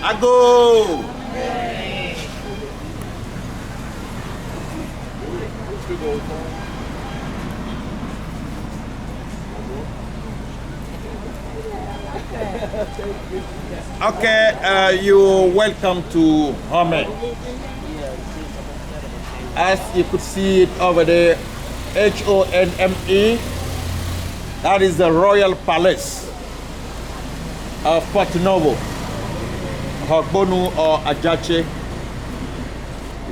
Ago! Okay, you're welcome to Honme. As you could see it over there, Honme, that is the Royal Palace of Porto Novo, Hogbonu or Ajache.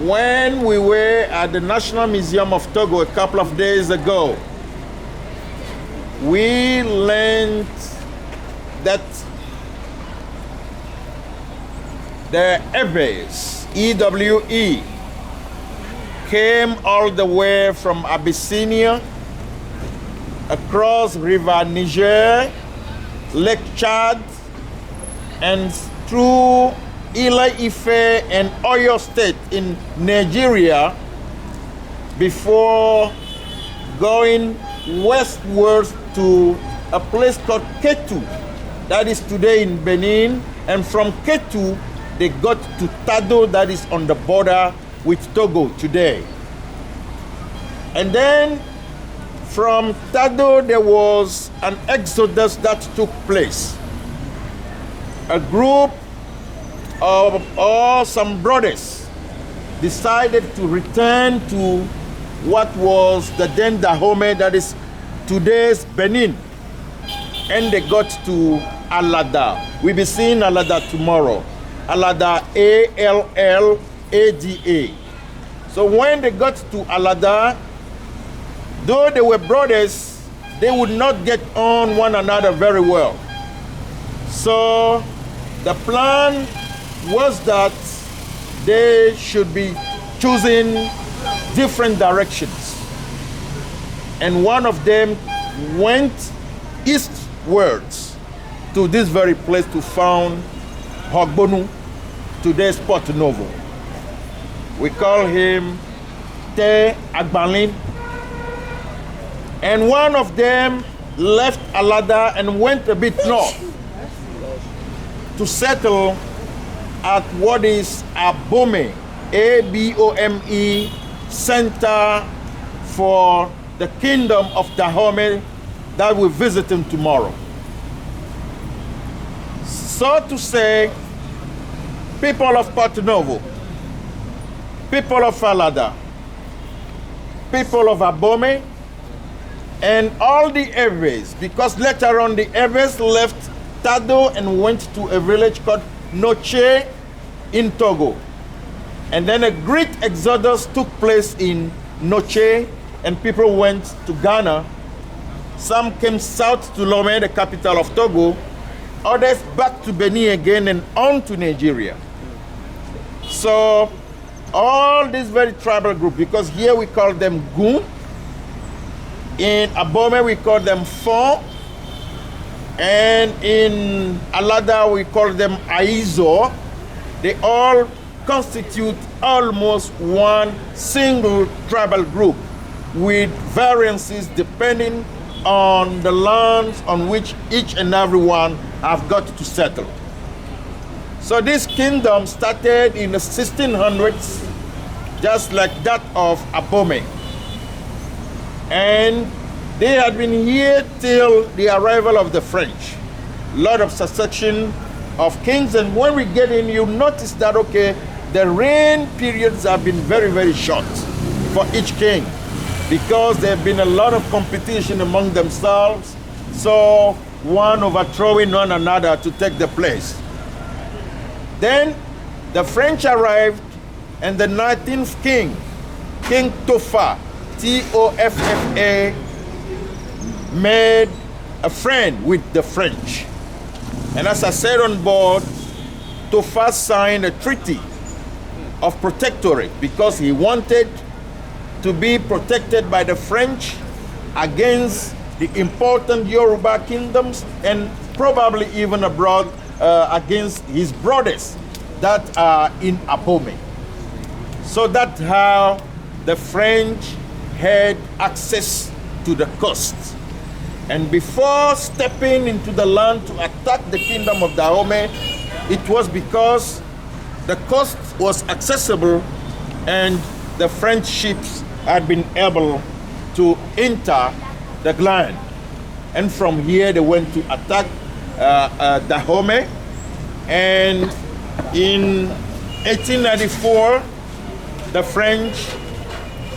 When we were at the National Museum of Togo a couple of days ago, we learned that the Eves, EWE, came all the way from Abyssinia, across River Niger, Lake Chad, and through Ile-Ife and Oyo State in Nigeria before going westwards to a place called Ketu, that is today in Benin, and from Ketu they got to Tado, that is on the border with Togo today. And then from Tado there was an exodus that took place. A group of some brothers decided to return to what was the then Dahomey, that is today's Benin, and they got to Alada. We'll be seeing Alada tomorrow. Alada, Allada. So when they got to Alada, though they were brothers, they would not get on one another very well. So the plan was that they should be choosing different directions. And one of them went eastwards to this very place to found Hogbonu, today's Porto Novo. We call him Te Agbalin. And one of them left Alada and went a bit north to settle at what is Abome, Abome, center for the kingdom of Dahomey that we're visiting tomorrow. So to say, people of Porto Novo, people of Alada, people of Abome, and all the Eves, because later on the Eves left Tado and went to a village called Noche in Togo. And then a great exodus took place in Noche, and people went to Ghana. Some came south to Lomé, the capital of Togo. Others back to Benin again and on to Nigeria. So all this very tribal group, because here we call them Gun, in Abome we call them Fon, and in Alada we call them Aizo. They all constitute almost one single tribal group with variances depending on the lands on which each and every one have got to settle. So this kingdom started in the 1600s, just like that of Abome. And they had been here till the arrival of the French. A lot of succession of kings, and when we get in, you notice that, okay, the reign periods have been very, very short for each king, because there have been a lot of competition among themselves, so one overthrowing one another to take the place. Then the French arrived, and the 19th king, King Toffa, Toffa, made a friend with the French. And as I said on board, Toffa signed a treaty of protectorate because he wanted to be protected by the French against the important Yoruba kingdoms, and probably even abroad against his brothers that are in Abome. So that's how the French had access to the coast. And before stepping into the land to attack the kingdom of Dahomey, It was because the coast was accessible and the French ships had been able to enter the land. And from here they went to attack Honme. And in 1894, the French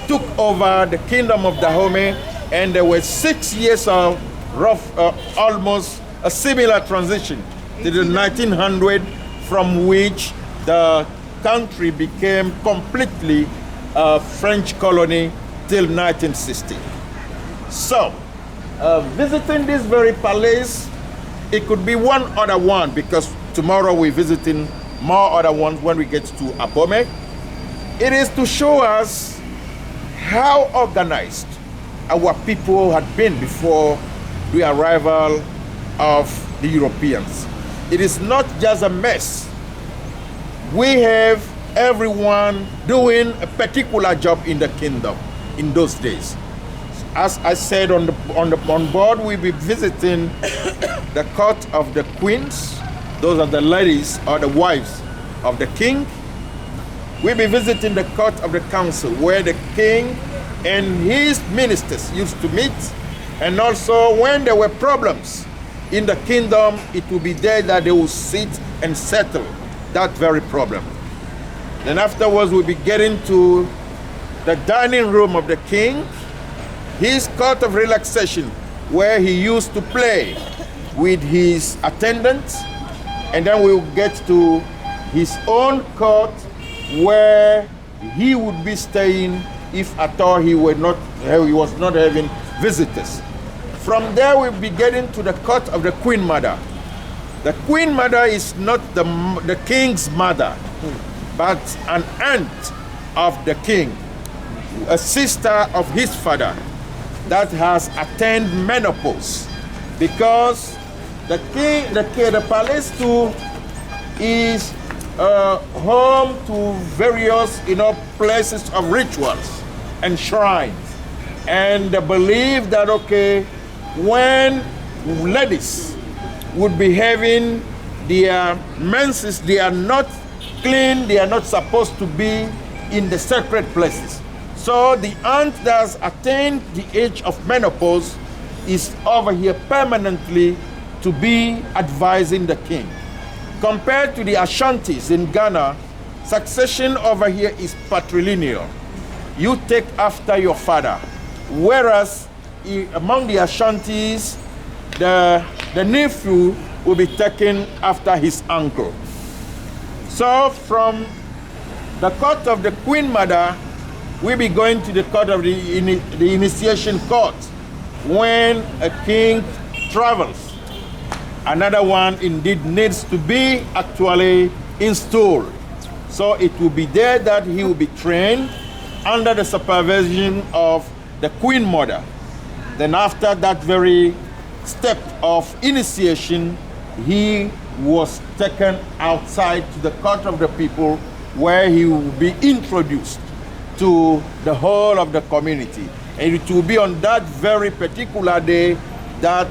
took over the kingdom of Honme, and there were 6 years of rough, almost a similar transition to the 1900, from which the country became completely a French colony till 1960. So, visiting this very palace, it could be one other one, because tomorrow we're visiting more other ones when we get to Abome. It is to show us how organized our people had been before the arrival of the Europeans. It is not just a mess. We have everyone doing a particular job in the kingdom in those days. As I said, on board, we'll be visiting the court of the queens. Those are the ladies or the wives of the king. We'll be visiting the court of the council, where the king and his ministers used to meet. And also, when there were problems in the kingdom, it will be there that they will sit and settle that very problem. Then afterwards, we'll be getting to the dining room of the king, his court of relaxation, where he used to play with his attendants. And then we'll get to his own court, where he would be staying if at all he was not having visitors. From there, we'll be getting to the court of the Queen Mother. The Queen Mother is not the king's mother, but an aunt of the king, a sister of his father that has attained menopause, because the palace too is home to various places of rituals and shrines. And they believe that, okay, when ladies would be having their menses, they are not clean, they are not supposed to be in the sacred places. So the aunt that has attained the age of menopause is over here permanently to be advising the king. Compared to the Ashantis in Ghana, succession over here is patrilineal. You take after your father. Whereas among the Ashantis, the nephew will be taken after his uncle. So from the court of the Queen Mother, we'll be going to the court of the initiation court, when a king travels. Another one indeed needs to be actually installed. So it will be there that he will be trained under the supervision of the Queen Mother. Then after that very step of initiation, he was taken outside to the court of the people, where he will be introduced to the whole of the community. And it will be on that very particular day that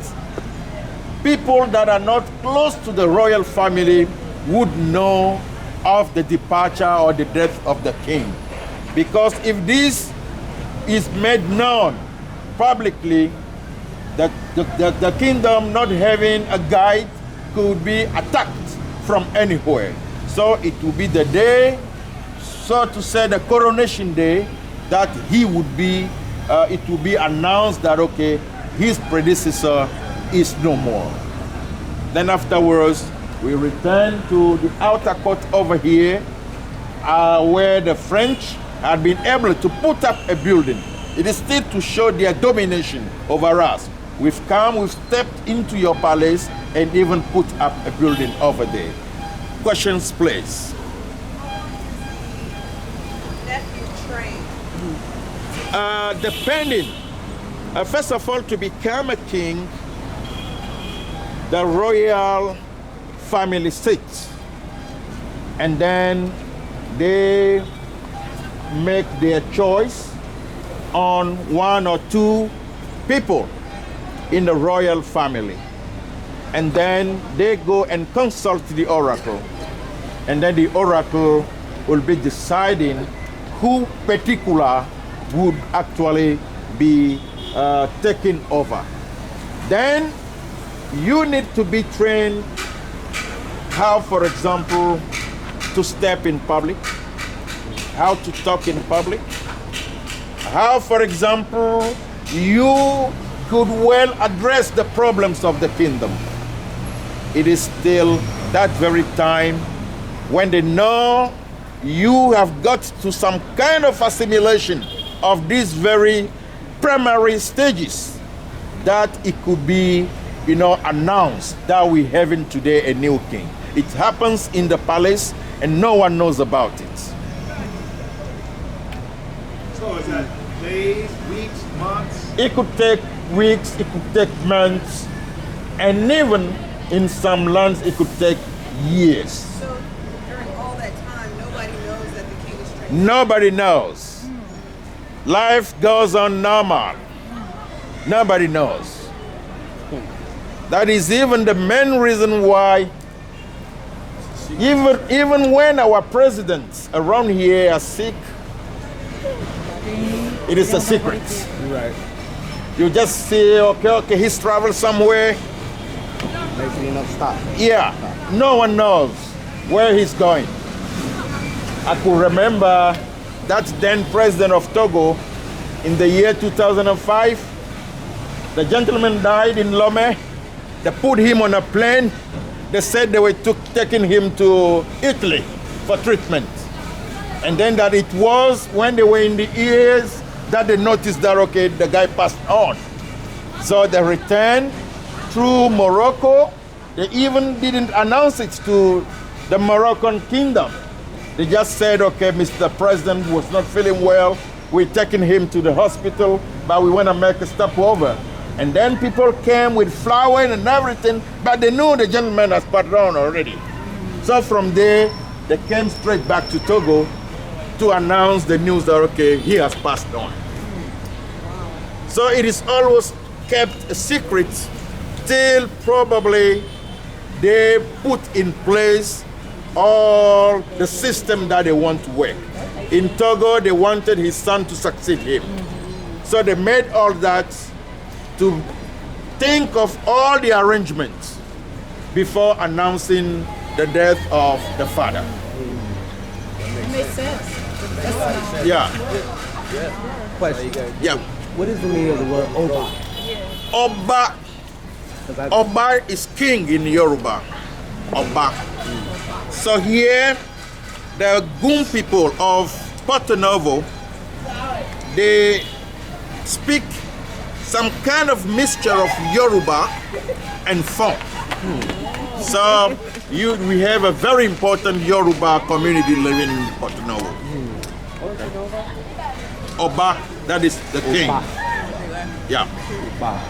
people that are not close to the royal family would know of the departure or the death of the king. Because if this is made known publicly, that the kingdom not having a guide could be attacked from anywhere. So it will be the day, so to say, the coronation day, that he would be, it will be announced that, okay, his predecessor is no more. Then afterwards, we return to the outer court over here, where the French had been able to put up a building. It is still to show their domination over us. We've come, we've stepped into your palace and even put up a building over there. Questions, please. Depending, first of all, to become a king, the royal family sits, and then they make their choice on one or two people in the royal family. and then they go and consult the oracle, and then the oracle will be deciding who particular would actually be taken over. Then you need to be trained how, for example, to step in public, how to talk in public, how, for example, you could well address the problems of the kingdom. It is still that very time when they know you have got to some kind of assimilation of these very primary stages that it could be, announced that we having today a new king. It happens in the palace and no one knows about it. So is that days, weeks, months? It could take weeks, it could take months, and even in some lands it could take years. So during all that time, nobody knows that the king is trained? Nobody knows. Life goes on normal. Nobody knows. That is even the main reason why even when our presidents around here are sick, it is a secret. Right. You just say, okay, he's traveled somewhere. Makes me not stop. Yeah, no one knows where he's going. I could remember that then president of Togo in the year 2005. The gentleman died in Lome. They put him on a plane. They said they were taking him to Italy for treatment. And then that it was when they were in the years that they noticed that, okay, the guy passed on. So they returned through Morocco. They even didn't announce it to the Moroccan kingdom. They just said, okay, Mr. President was not feeling well. We're taking him to the hospital, but we want to make a stopover. And then people came with flowers and everything, but they knew the gentleman has passed on already. So from there, they came straight back to Togo to announce the news that, okay, he has passed on. So it is always kept a secret till probably they put in place all the system that they want to work. In Togo, they wanted his son to succeed him. So they made all that to think of all the arrangements before announcing the death of the father. It makes sense. That's Yeah. Question. Yeah. What is the meaning of the word Oba? Oba. Oba is king in Yoruba. Oba. So here, the Gun people of Porto Novo, they speak some kind of mixture of Yoruba and Fon. So we have a very important Yoruba community living in Porto Novo. Oba, that is the king. Yeah. Oba.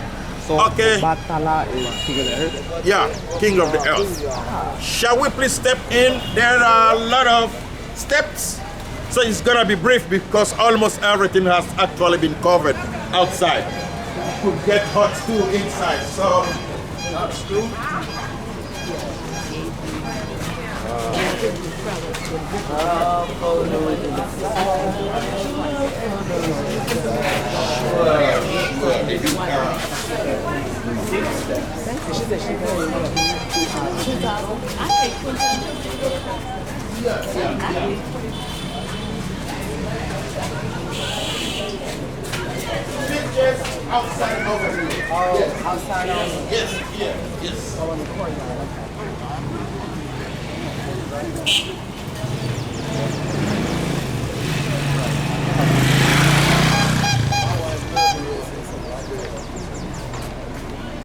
So Okay. Batala is king of the earth. Yeah, king of the earth. Shall we please step in? There are a lot of steps. So it's gonna be brief because almost everything has actually been covered outside. Could get hot too inside, so that's true. Just outside over here. Oh, Yes. outside of Yes, here, yes. oh, in the courtyard. Okay.